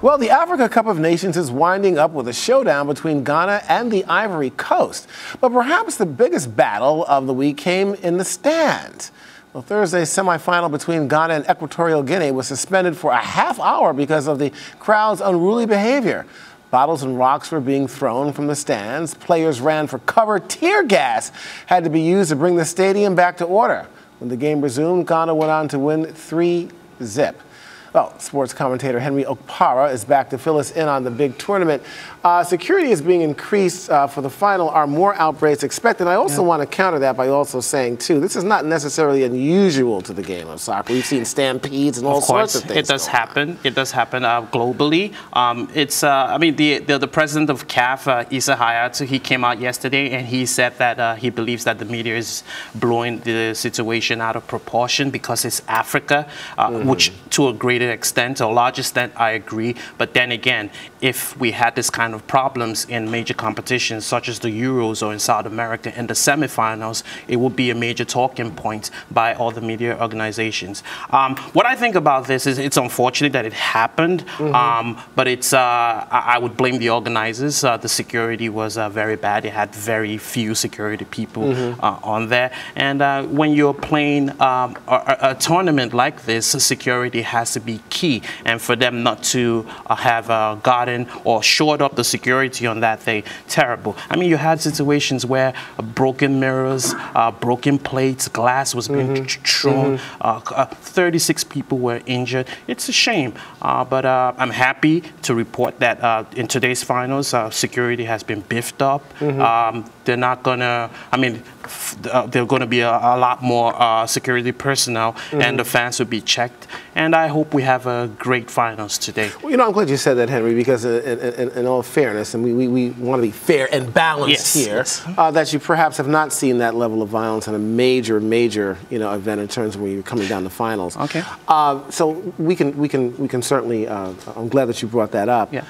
Well, the Africa Cup of Nations is winding up with a showdown between Ghana and the Ivory Coast. But perhaps the biggest battle of the week came in the stands. Well, Thursday's semifinal between Ghana and Equatorial Guinea was suspended for a half hour because of the crowd's unruly behavior. Bottles and rocks were being thrown from the stands. Players ran for cover. Tear gas had to be used to bring the stadium back to order. When the game resumed, Ghana went on to win 3-0. Well, sports commentator Henry Okpara is back to fill us in on the big tournament. Security is being increased for the final. Are more outbreaks expected? I also want to counter that by also saying, too, this is not necessarily unusual to the game of soccer. We've seen stampedes and all sorts of things. It does happen. It does happen globally. I mean, the president of CAF, Issa Hayatou, he came out yesterday and he said that he believes that the media is blowing the situation out of proportion because it's Africa, which to a great extent, or large extent, I agree. But then again, if we had this kind of problems in major competitions such as the Euros or in South America in the semifinals, it would be a major talking point by all the media organizations. What I think about this is it's unfortunate that it happened, but it's I would blame the organizers. The security was very bad. They had very few security people on there, and when you're playing a tournament like this, security has to be key, and for them not to have gotten or shored up the security on that day, terrible. I mean, you had situations where broken mirrors, broken plates, glass was being thrown, 36 people were injured. It's a shame, but I'm happy to report that in today's finals, security has been beefed up. They're not gonna, I mean, there are going to be a lot more security personnel, and the fans will be checked. And I hope we have a great finals today. Well, you know, I'm glad you said that, Henry, because in all fairness, and we want to be fair and balanced here, that you perhaps have not seen that level of violence in a major event in terms of when you're coming down to finals. Okay. So we can certainly. I'm glad that you brought that up. Yeah.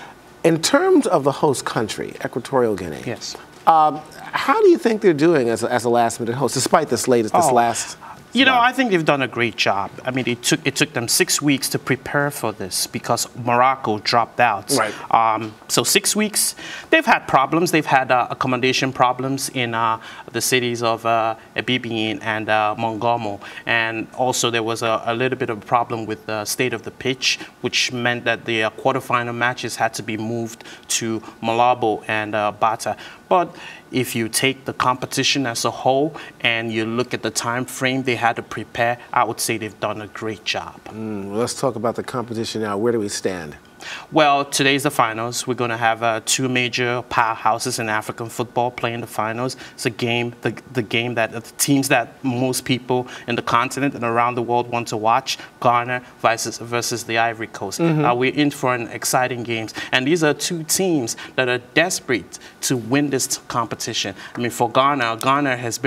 In terms of the host country, Equatorial Guinea. Yes. How do you think they're doing as a last-minute host, despite this last? You know, I think they've done a great job. I mean, it took them 6 weeks to prepare for this because Morocco dropped out. Right. So 6 weeks. They've had problems. They've had accommodation problems in the cities of Abidjan and Mongomo. And also there was a little bit of a problem with the state of the pitch, which meant that the quarterfinal matches had to be moved to Malabo and Bata. But if you take the competition as a whole and you look at the time frame they had to prepare, I would say they've done a great job. Well, let's talk about the competition now. Where do we stand? Well, today's the finals. We're going to have two major powerhouses in African football playing the finals. It's a game, the game that the teams that most people in the continent and around the world want to watch, Ghana versus the Ivory Coast. We're in for an exciting games. And these are two teams that are desperate to win this competition. I mean, for Ghana, Ghana has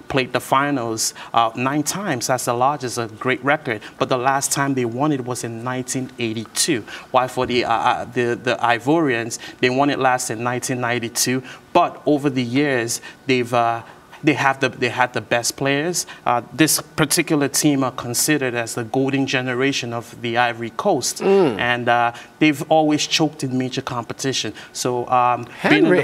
played the finals 9 times. That's the largest, a great record. But the last time they won it was in 1982. While for the Ivorians, they won it last in 1992. But over the years, they had the best players. This particular team are considered as the golden generation of the Ivory Coast, and they've always choked in major competition. So being in the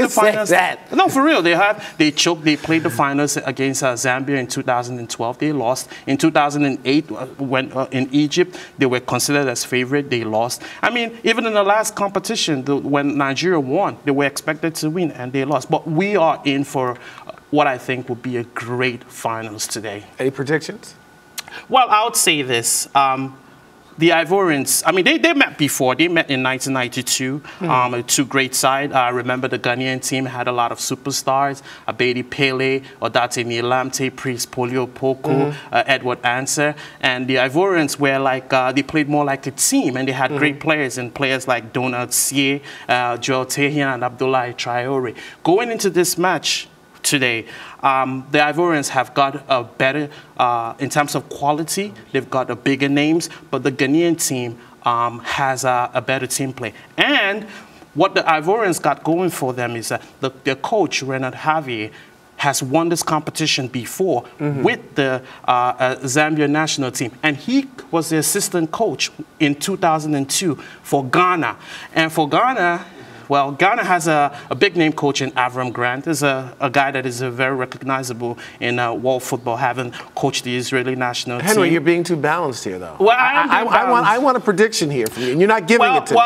finals, no, for real, they choked. They played the finals against Zambia in 2012. They lost. In 2008, when in Egypt, they were considered as favorite. They lost. I mean, even in the last competition, when Nigeria won, they were expected to win, and they lost. But we are in for what I think will be a great finals today. Any predictions? Well, I would say this. The Ivorians, I mean, they met before. They met in 1992. Two great sides. I remember the Ghanaian team had a lot of superstars. Abedi Pele, Odate Nilamte, Priest Polio Poko, Edward Answer. And the Ivorians were like, they played more like a team. And they had great players, and players like Donald Sie, Joel Tehian, and Abdoulaye Traore. Going into this match today, the Ivorians have got a better, in terms of quality, they've got a bigger names, but the Ghanaian team has a better team play. And what the Ivorians got going for them is that their coach, Renard Javier, has won this competition before with the Zambia national team. And he was the assistant coach in 2002 for Ghana. And for Ghana, well, Ghana has a big name coach in Avram Grant. There's a guy that is very recognizable in world football, having coached the Israeli national team. Henry, you're being too balanced here, though. Well, I want a prediction here from you, and you're not giving it to me.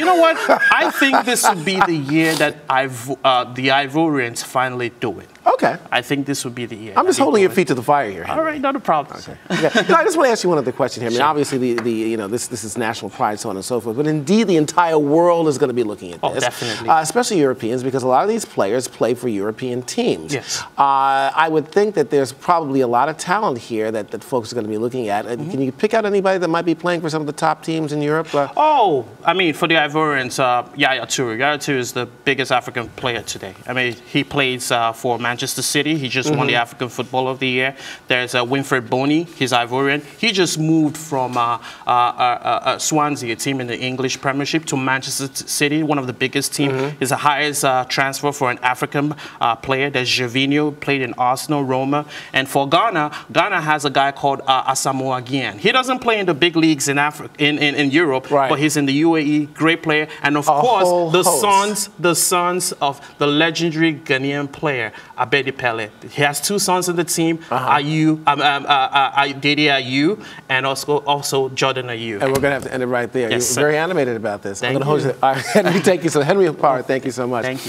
You know what? I think this would be the year that the Ivorians finally do it. Okay. I think this would be the year. I'm just holding your feet to the fire here, Henry. All right, not a problem. Okay. Okay. I just want to ask you one other question here. I mean, obviously, this is national pride, so on and so forth. But indeed, the entire world is going to be looking at this. Oh, definitely. Especially Europeans, because a lot of these players play for European teams. Yes. I would think that there's probably a lot of talent here that folks are going to be looking at. Can you pick out anybody that might be playing for some of the top teams in Europe? Oh, I mean, for the Ivorians, Yaya Toure. Yaya Toure is the biggest African player today. I mean, he plays for Manchester City. He just won the African Footballer of the Year. There's Winfred Boney. He's Ivorian. He just moved from Swansea, a team in the English Premiership, to Manchester City, one of the biggest teams. He's the highest transfer for an African player. There's Gervinho, played in Arsenal, Roma. And for Ghana, Ghana has a guy called Asamoah Gyan. He doesn't play in the big leagues in in Europe, right, but he's in the UAE. Great player. And of course, the sons of the legendary Ghanaian player, Abedi Pele. He has two sons in the team, Dede Ayew, and also Jordan Ayew. And we're going to have to end it right there. Yes, You're very animated about this. Thank I'm going to hold you. Henry, thank you so much. Henry Okpara, thank you so much. Thank you.